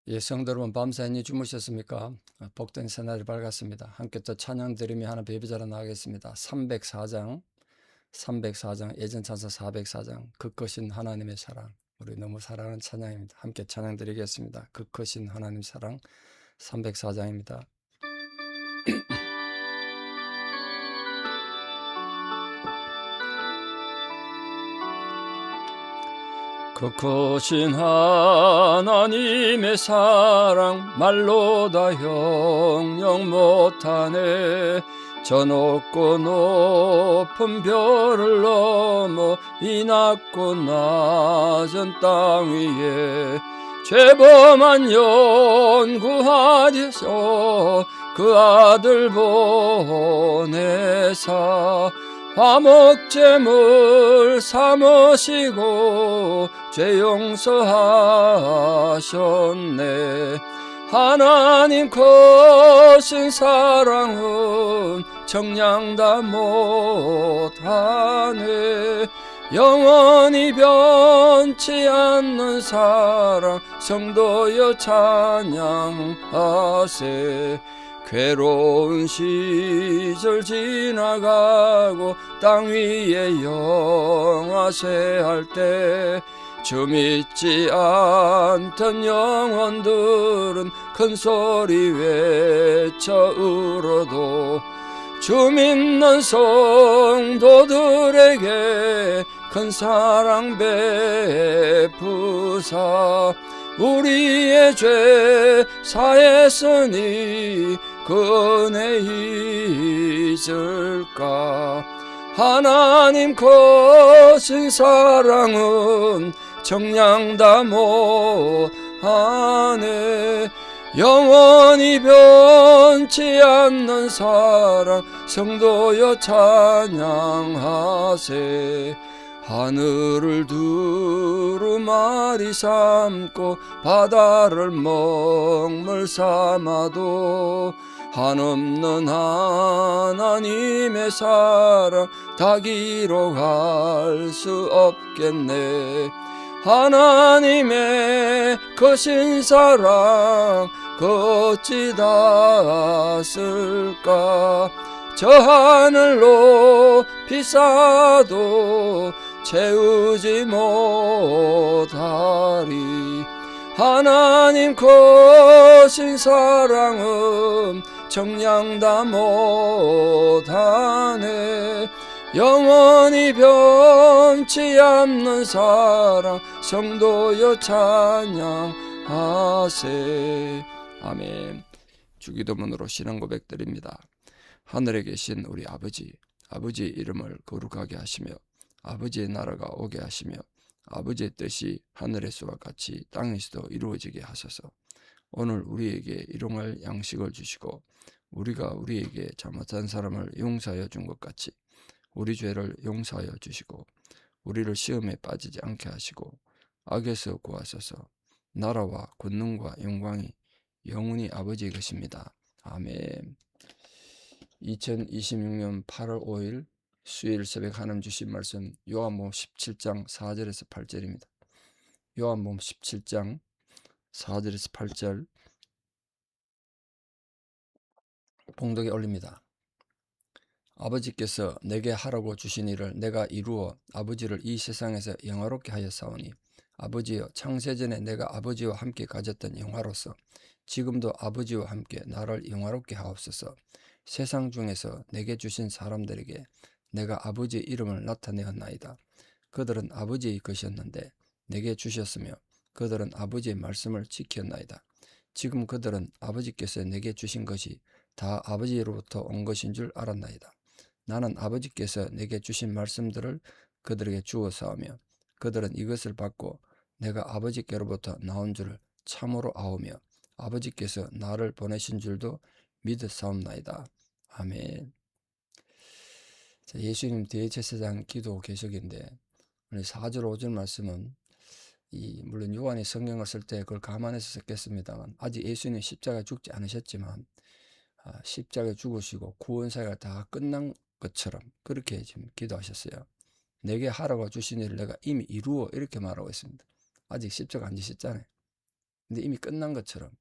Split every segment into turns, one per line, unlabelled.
예, 성도 여러분 밤사이 주무셨습니까? 복된 새날이 밝았습니다. 함께 또 찬양 드리며 하는 베비자로 나가겠습니다. 304장 예전 찬사 404장 그 크신 하나님의 사랑, 우리 너무 사랑하는 찬양입니다. 함께 찬양 드리겠습니다. 그 크신 하나님 사랑 304장입니다. 그 크신 하나님의 사랑 말로 다 형용 못하네. 저 높고 높은 별을 넘어 이 낮고 낮은 땅 위에 죄범한 연구하셔서 그 아들 보내사 화목제물 삼으시고 죄 용서하셨네. 하나님 크신 사랑은 정량 다 못하네. 영원히 변치 않는 사랑 성도여 찬양하세. 괴로운 시절 지나가고 땅 위에 영화세 할 때 주 믿지 않던 영혼들은 큰 소리 외쳐 울어도 주 믿는 성도들에게 큰 사랑 베푸사 우리의 죄 사했으니 그 은혜 잊을까. 하나님 크신 사랑은 정량 다 못하네. 영원히 변치 않는 사랑 성도여 찬양하세. 하늘을 두루마리 삼고 바다를 먹물 삼아도 한없는 하나님의 사랑 다 기록할 수 없겠네. 하나님의 크신 사랑 어찌 다 쓸까. 저 하늘 높이 쌓아도 채우지 못하리. 하나님 크신 사랑은 정량 다 못하네. 영원히 변치 않는 사랑 성도여 찬양하세. 아멘. 주기도문으로 신앙 고백드립니다. 하늘에 계신 우리 아버지의 이름을 거룩하게 하시며 아버지의 나라가 오게 하시며 아버지의 뜻이 하늘에서와 같이 땅에서도 이루어지게 하소서. 오늘 우리에게 일용할 양식을 주시고 우리가 우리에게 잘못한 사람을 용서하여 준 것 같이 우리 죄를 용서하여 주시고 우리를 시험에 빠지지 않게 하시고 악에서 구하소서. 나라와 권능과 영광이 영원히 아버지의 것입니다. 아멘. 2026년 8월 5일 수요일 새벽 하나님 주신 말씀 요한복음 17장 4절에서 8절입니다. 요한복음 17장 4절에서 8절 봉독에 올립니다. 아버지께서 내게 하라고 주신 일을 내가 이루어 아버지를 이 세상에서 영화롭게 하였사오니 아버지여, 창세전에 내가 아버지와 함께 가졌던 영화로서 지금도 아버지와 함께 나를 영화롭게 하옵소서. 세상 중에서 내게 주신 사람들에게 내가 아버지의 이름을 나타내었나이다. 그들은 아버지의 것이었는데 내게 주셨으며 그들은 아버지의 말씀을 지켰나이다. 지금 그들은 아버지께서 내게 주신 것이 다 아버지로부터 온 것인 줄 알았나이다. 나는 아버지께서 내게 주신 말씀들을 그들에게 주었사오며 그들은 이것을 받고 내가 아버지께로부터 나온 줄을 참으로 아오며 아버지께서 나를 보내신 줄도 믿었사옵나이다. 아멘. 자, 예수님 대제사장 기도 계석인데 오늘 4절 5절 말씀은 물론 요한이 성경을 쓸 때 그걸 감안해서 썼겠습니다만 아직 예수님 십자가에 죽지 않으셨지만 십자가에 죽으시고 구원사가 다 끝난 것처럼 그렇게 지금 기도하셨어요. 내게 하라고 주신 일을 내가 이미 이루어 이렇게 말하고 있습니다. 아직 십자가 안 지셨잖아요. 근데 이미 끝난 것처럼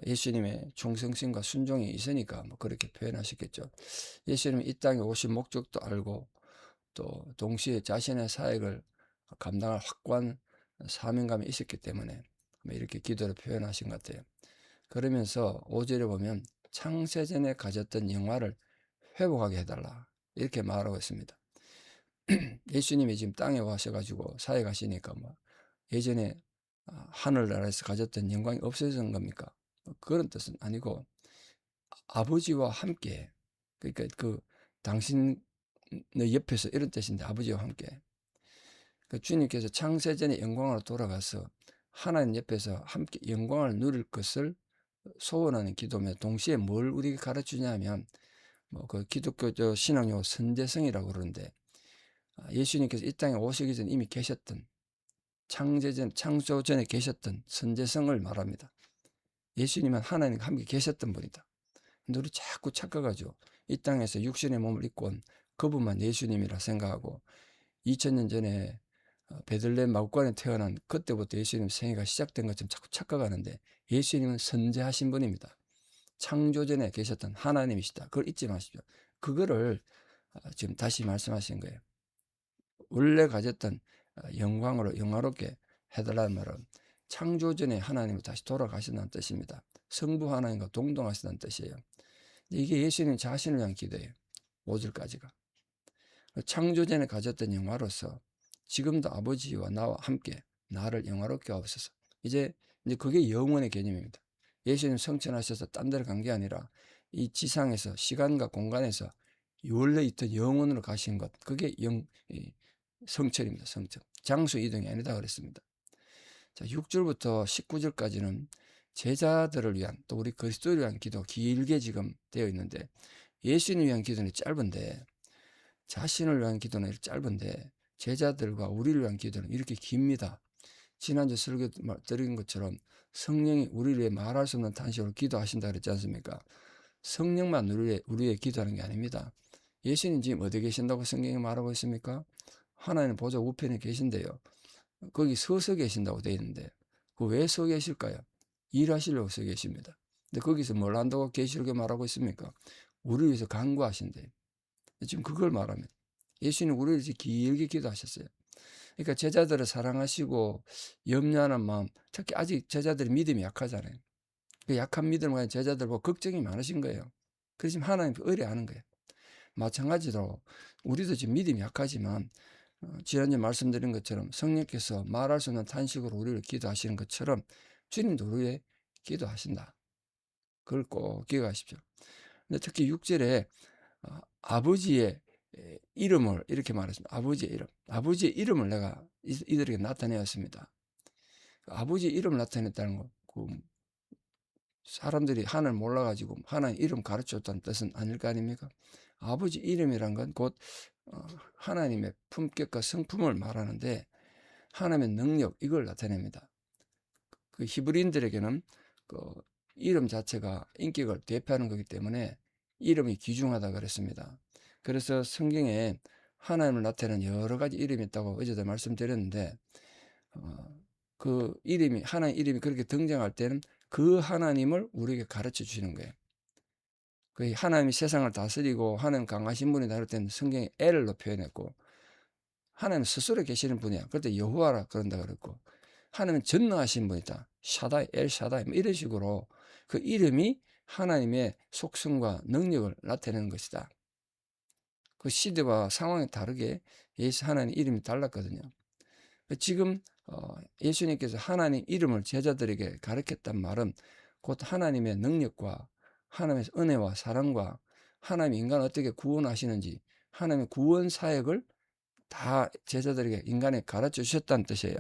예수님의 충성심과 순종이 있으니까 뭐 그렇게 표현하셨겠죠. 예수님이 이 땅에 오신 목적도 알고 또 동시에 자신의 사역을 감당할 확고한 사명감이 있었기 때문에 이렇게 기도를 표현하신 것 같아요. 그러면서 5절에 보면 창세전에 가졌던 영화를 회복하게 해달라 이렇게 말하고 있습니다. 예수님이 지금 땅에 와셔가지고 사역하시니까 뭐 예전에 하늘나라에서 가졌던 영광이 없어진 겁니까? 그런 뜻은 아니고 아버지와 함께, 그러니까 그 당신의 옆에서 이런 뜻인데, 아버지와 함께 그 주님께서 창세전의 영광으로 돌아가서 하나님 옆에서 함께 영광을 누릴 것을 소원하는 기도며, 동시에 뭘 우리에게 가르치냐면 뭐 그 기독교 신앙용어 선제성이라고 그러는데, 예수님께서 이 땅에 오시기 전 이미 계셨던 창조 전에 계셨던 선제성을 말합니다. 예수님은 하나님과 함께 계셨던 분이다. 근데 우리 자꾸 착각하죠. 이 땅에서 육신의 몸을 입고 온 그분만 예수님이라 생각하고 2000년 전에 베들레헴 마구간에 태어난 그때부터 예수님 생애가 시작된 것처럼 자꾸 착각하는데, 예수님은 선제하신 분입니다. 창조전에 계셨던 하나님이시다. 그걸 잊지 마십시오. 그거를 지금 다시 말씀하신 거예요. 원래 가졌던 영광으로 영화롭게 해달라는 말은 창조전에 하나님을 다시 돌아가신다는 뜻입니다. 성부 하나님과 동동하신다는 뜻이에요. 이게 예수님 자신을 위한 기도예요. 5절까지가. 창조전에 가졌던 영화로서 지금도 아버지와 나와 함께 나를 영화롭게 하옵소서. 이제 그게 영원의 개념입니다. 예수님 성천하셔서 딴 데를 간 게 아니라 이 지상에서 시간과 공간에서 원래 있던 영원으로 가신 것, 그게 성천입니다. 성천. 장수 이동이 아니다 그랬습니다. 자, 6절부터 19절까지는 제자들을 위한, 또 우리 그리스도를 위한 기도 길게 지금 되어 있는데, 예수님을 위한 기도는 짧은데, 자신을 위한 기도는 짧은데, 제자들과 우리를 위한 기도는 이렇게 깁니다. 지난주 설교 드린 것처럼 성령이 우리를 위해 말할 수 없는 탄식으로 기도하신다 그랬지 않습니까? 성령만 우리의 기도하는 게 아닙니다. 예수님 지금 어디 계신다고 성경에 말하고 있습니까? 하나님 보좌 우편에 계신데요. 거기 서서 계신다고 되어 있는데, 그 왜 서 계실까요? 일하시려고 서 계십니다. 근데 거기서 뭘 한다고 계시록에 말하고 있습니까? 우리를 위해서 간구하신대요. 지금 그걸 말하면 예수님 우리를 위해서 길게 기도하셨어요. 그러니까 제자들을 사랑하시고 염려하는 마음, 특히 아직 제자들이 믿음이 약하잖아요. 그 약한 믿음을 가진 제자들 보고 걱정이 많으신 거예요. 그래서 지금 하나님 의뢰하는 거예요. 마찬가지로 우리도 지금 믿음이 약하지만 지난주에 말씀드린 것처럼 성령께서 말할 수 없는 탄식으로 우리를 기도하시는 것처럼 주님도 우리의 기도하신다. 그걸 꼭 기억하십시오. 근데 특히 6절에 아버지의 이름을 이렇게 말했습니다. 아버지의 이름. 아버지의 이름을 내가 이들에게 나타내었습니다. 아버지의 이름을 나타냈다는 거, 그 사람들이 하나님을 몰라가지고 하나님 이름 가르쳤다는 뜻은 아닐 거 아닙니까? 아버지 이름이란 건 곧 하나님의 품격과 성품을 말하는데, 하나님의 능력, 이걸 나타냅니다. 그 히브리인들에게는 그 이름 자체가 인격을 대표하는 거기 때문에 이름이 귀중하다 그랬습니다. 그래서 성경에 하나님을 나타내는 여러 가지 이름이 있다고 어제도 말씀드렸는데, 그 이름이, 하나님 이름이 그렇게 등장할 때는 그 하나님을 우리에게 가르쳐 주시는 거예요. 그 하나님이 세상을 다스리고 하나님 강하신 분이다 할 때는 성경에 엘로 표현했고, 하나님 스스로 계시는 분이야. 그때 여호와라 그런다 그랬고, 하나님은 전능하신 분이다. 샤다이, 엘 샤다이, 뭐 이런 식으로 그 이름이 하나님의 속성과 능력을 나타내는 것이다. 그 시대와 상황이 다르게 예수 하나님 이름이 달랐거든요. 지금 예수님께서 하나님 이름을 제자들에게 가르쳤단 말은 곧 하나님의 능력과 하나님의 은혜와 사랑과 하나님이 인간을 어떻게 구원하시는지, 하나님의 구원 사역을 다 제자들에게 인간에 가르쳐 주셨다는 뜻이에요.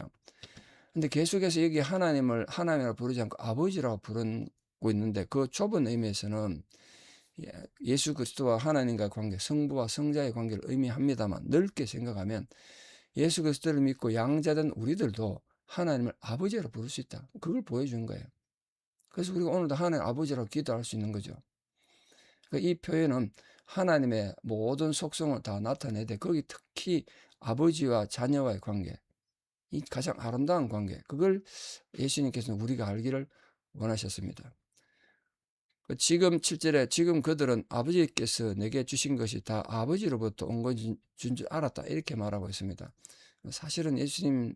근데 계속해서 여기 하나님을 하나님이라고 부르지 않고 아버지라고 부르고 있는데, 그 좁은 의미에서는 예수 그리스도와 하나님과의 관계, 성부와 성자의 관계를 의미합니다만, 넓게 생각하면 예수 그리스도를 믿고 양자된 우리들도 하나님을 아버지라고 부를 수 있다. 그걸 보여준 거예요. 그래서 우리가 오늘도 하나님 아버지라고 기도할 수 있는 거죠. 이 표현은 하나님의 모든 속성을 다 나타내되, 거기 특히 아버지와 자녀와의 관계, 이 가장 아름다운 관계, 그걸 예수님께서는 우리가 알기를 원하셨습니다. 지금 7절에 지금 그들은 아버지께서 내게 주신 것이 다 아버지로부터 온 것인 줄 알았다, 이렇게 말하고 있습니다. 사실은 예수님이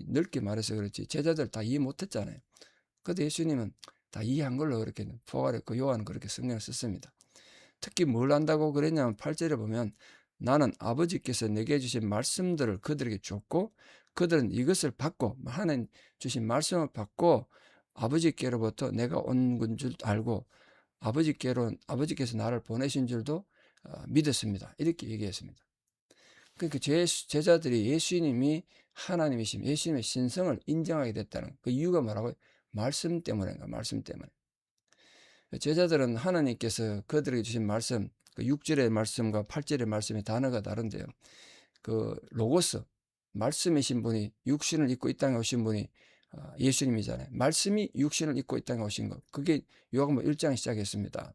넓게 말해서 그렇지 제자들 다 이해 못했잖아요. 그런데 예수님은 다 이해한 걸로 그렇게 포괄했고 요한은 그렇게 성경을 썼습니다. 특히 뭘 안다고 그랬냐면 8절에 보면 나는 아버지께서 내게 주신 말씀들을 그들에게 줬고 그들은 이것을 받고 하나님 주신 말씀을 받고 아버지께로부터 내가 온 줄 알고 아버지께서 나를 보내신 줄도 믿었습니다. 이렇게 얘기했습니다. 그러니까 제자들이 예수님이 하나님이심, 예수님의 신성을 인정하게 됐다는 그 이유가 뭐라고요? 말씀 때문인가? 말씀 때문에. 제자들은 하나님께서 그들에게 주신 말씀, 그 6절의 말씀과 8절의 말씀의 단어가 다른데요. 그 로고스, 말씀이신 분이 육신을 입고 이 땅에 오신 분이 예수님이잖아요. 말씀이 육신을 입고 이 땅에 오신 것. 그게 요한복음 1장 시작했습니다.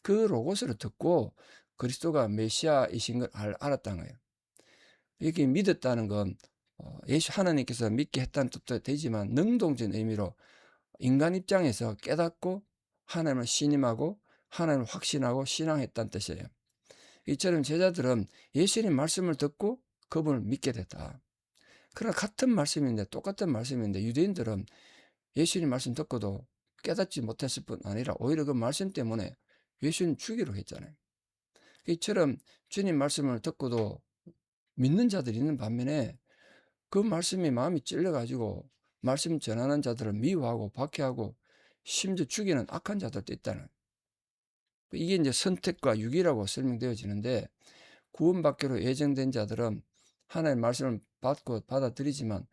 그 로고스를 듣고 그리스도가 메시아이신 걸 알았다는 거예요. 이렇게 믿었다는 건 예수 하나님께서 믿게 했다는 뜻도 되지만 능동적인 의미로 인간 입장에서 깨닫고 하나님을 신임하고 하나님을 확신하고 신앙했다는 뜻이에요. 이처럼 제자들은 예수님 말씀을 듣고 그분을 믿게 됐다. 그러나 같은 말씀인데 똑같은 말씀인데 유대인들은 예수님 말씀 듣고도 깨닫지 못했을 뿐 아니라 오히려 그 말씀 때문에 예수님 죽이려고 했잖아요. 이처럼 주님 말씀을 듣고도 믿는 자들이 있는 반면에 그 말씀이 마음이 찔려가지고 말씀 전하는 자들을 미워하고 박해하고 심지어 죽이는 악한 자들도 있다는, 이게 이제 선택과 유기라고 설명되어지는데 구원받기로 예정된 자들은 하나님의 말씀을 받고 받아들이지만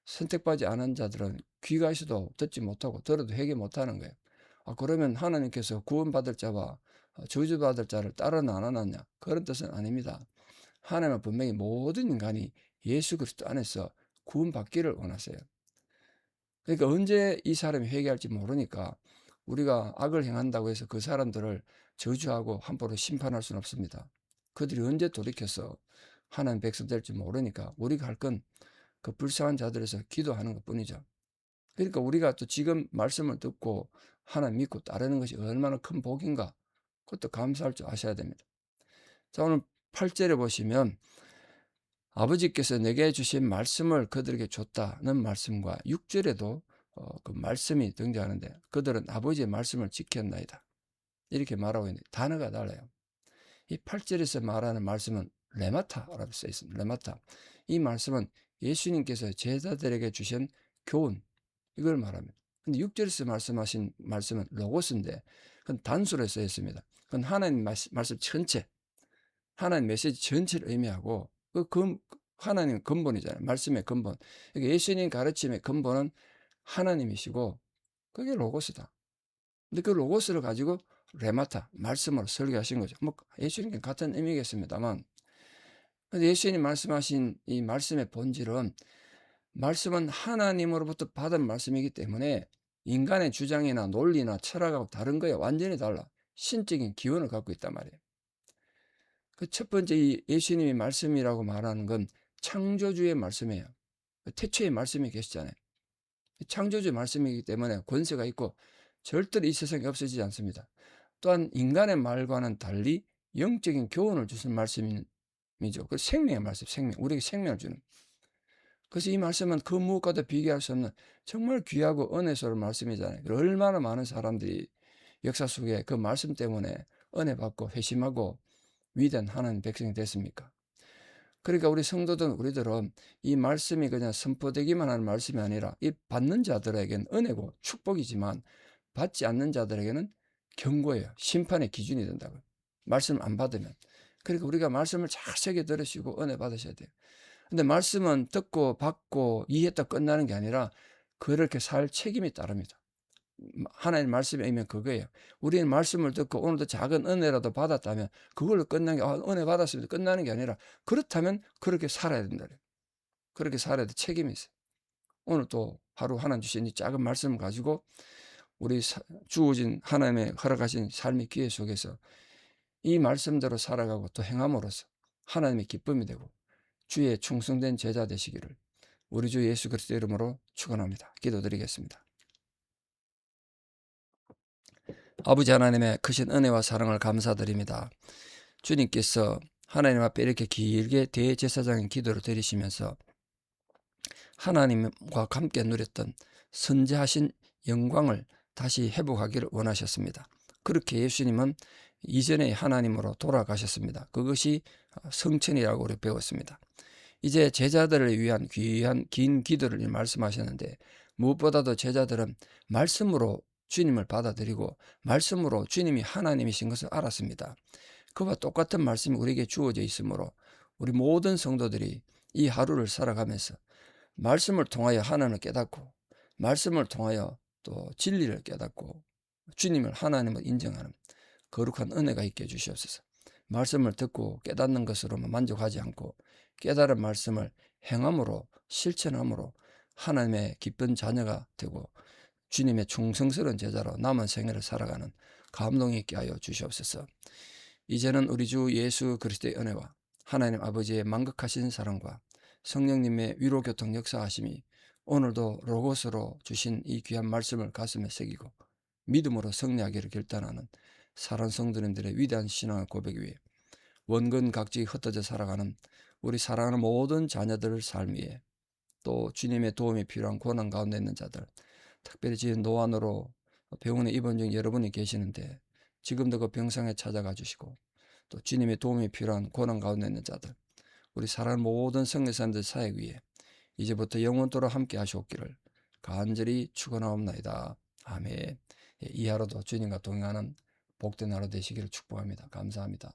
선택받지 않은 자들은 귀가 있어도 듣지 못하고 들어도 회개 못하는 거예요. 그러면 하나님께서 구원받을 자와 저주받을 자를 따로는 안 하느냐? 그런 뜻은 아닙니다. 하나님은 분명히 모든 인간이 예수 그리스도 안에서 구원받기를 원하세요. 그러니까 언제 이 사람이 회개할지 모르니까 우리가 악을 행한다고 해서 그 사람들을 저주하고 함부로 심판할 수는 없습니다. 그들이 언제 돌이켜서 하나님 백성 될지 모르니까 우리가 할 건 그 불쌍한 자들에서 기도하는 것 뿐이죠. 그러니까 우리가 또 지금 말씀을 듣고 하나님 믿고 따르는 것이 얼마나 큰 복인가, 그것도 감사할 줄 아셔야 됩니다. 자, 오늘 8절에 보시면 아버지께서 내게 주신 말씀을 그들에게 줬다는 말씀과 6절에도 그 말씀이 등장하는데 그들은 아버지의 말씀을 지켰나이다, 이렇게 말하고 있는데 단어가 달라요. 이 8절에서 말하는 말씀은 레마타라고 써 있습니다. 레마타. 이 말씀은 예수님께서 제자들에게 주신 교훈, 이걸 말합니다. 근데 6절에서 말씀하신 말씀은 로고스인데 그건 단수로 써 있습니다. 그건 하나님 말씀 전체, 하나님 메시지 전체를 의미하고 하나님 근본이잖아요. 말씀의 근본. 그러니까 예수님 가르침의 근본은 하나님이시고 그게 로고스다. 근데 그 로고스를 가지고 레마타, 말씀으로 설계하신 거죠. 뭐 예수님과 같은 의미겠습니다만, 근데 예수님 말씀하신 이 말씀의 본질은 말씀은 하나님으로부터 받은 말씀이기 때문에 인간의 주장이나 논리나 철학하고 다른 거에 완전히 달라 신적인 기원을 갖고 있단 말이에요. 그 첫 번째 이 예수님이 말씀이라고 말하는 건 창조주의 말씀이에요. 태초의 말씀이 계시잖아요. 창조주의 말씀이기 때문에 권세가 있고 절대로 이 세상에 없어지지 않습니다. 또한 인간의 말과는 달리 영적인 교훈을 주신 말씀이죠. 그 생명의 말씀, 생명, 우리에게 생명을 주는. 그래서 이 말씀은 그 무엇과도 비교할 수 없는 정말 귀하고 은혜스러운 말씀이잖아요. 얼마나 많은 사람들이 역사 속에 그 말씀 때문에 은혜 받고 회심하고 위대한 하나님 백성이 됐습니까? 그러니까 우리 성도들은 우리들은 이 말씀이 그냥 선포되기만 하는 말씀이 아니라 이 받는 자들에게는 은혜고 축복이지만 받지 않는 자들에게는 경고예요. 심판의 기준이 된다고요. 말씀을 안 받으면. 그러니까 우리가 말씀을 잘 새겨 들으시고 은혜 받으셔야 돼요. 근데 말씀은 듣고 받고 이해했다 끝나는 게 아니라 그렇게 살 책임이 따릅니다. 하나님 말씀의 의미는 그거예요. 우리는 말씀을 듣고 오늘도 작은 은혜라도 받았다면 그걸로 끝나는 게 은혜 받았습니다 끝나는 게 아니라 그렇다면 그렇게 살아야 된다. 그렇게 살아야 돼. 책임이 있어요. 오늘 또 하루 하나님 주신 이 작은 말씀을 가지고 우리 주어진 하나님의 허락하신 삶의 기회 속에서 이 말씀대로 살아가고 또 행함으로써 하나님의 기쁨이 되고 주의 충성된 제자 되시기를 우리 주 예수 그리스도 이름으로 축원합니다. 기도드리겠습니다. 아버지 하나님의 크신 은혜와 사랑을 감사드립니다. 주님께서 하나님 앞에 이렇게 길게 대제사장의 기도를 드리시면서 하나님과 함께 누렸던 선지하신 영광을 다시 회복하기를 원하셨습니다. 그렇게 예수님은 이전의 하나님으로 돌아가셨습니다. 그것이 성천이라고 우리 배웠습니다. 이제 제자들을 위한 귀한 긴 기도를 말씀하셨는데, 무엇보다도 제자들은 말씀으로 주님을 받아들이고 말씀으로 주님이 하나님이신 것을 알았습니다. 그와 똑같은 말씀이 우리에게 주어져 있으므로 우리 모든 성도들이 이 하루를 살아가면서 말씀을 통하여 하나님을 깨닫고, 말씀을 통하여 또 진리를 깨닫고 주님을 하나님을 인정하는 거룩한 은혜가 있게 해주시옵소서. 말씀을 듣고 깨닫는 것으로만 만족하지 않고 깨달은 말씀을 행함으로, 실천함으로 하나님의 기쁜 자녀가 되고 주님의 충성스러운 제자로 남은 생애를 살아가는 감동이 있게 하여 주시옵소서. 이제는 우리 주 예수 그리스도의 은혜와 하나님 아버지의 만극하신 사랑과 성령님의 위로교통 역사하심이 오늘도 로고스로 주신 이 귀한 말씀을 가슴에 새기고 믿음으로 승리하기를 결단하는 사랑 성도님들의 위대한 신앙의 고백 위에 원근각지 흩어져 살아가는 우리 사랑하는 모든 자녀들 삶 위에, 또 주님의 도움이 필요한 고난 가운데 있는 자들, 특별히 지금 노안으로 병원에 입원 중 여러분이 계시는데 지금도 그 병상에 찾아가 주시고, 또 주님의 도움이 필요한 고난 가운데 있는 자들, 우리 사랑하는 모든 성교사님들 사역 위에 이제부터 영원토록 함께 하시옵기를 간절히 축원하옵나이다. 아멘. 이 하루도 주님과 동행하는 복된 하루 되시기를 축복합니다. 감사합니다.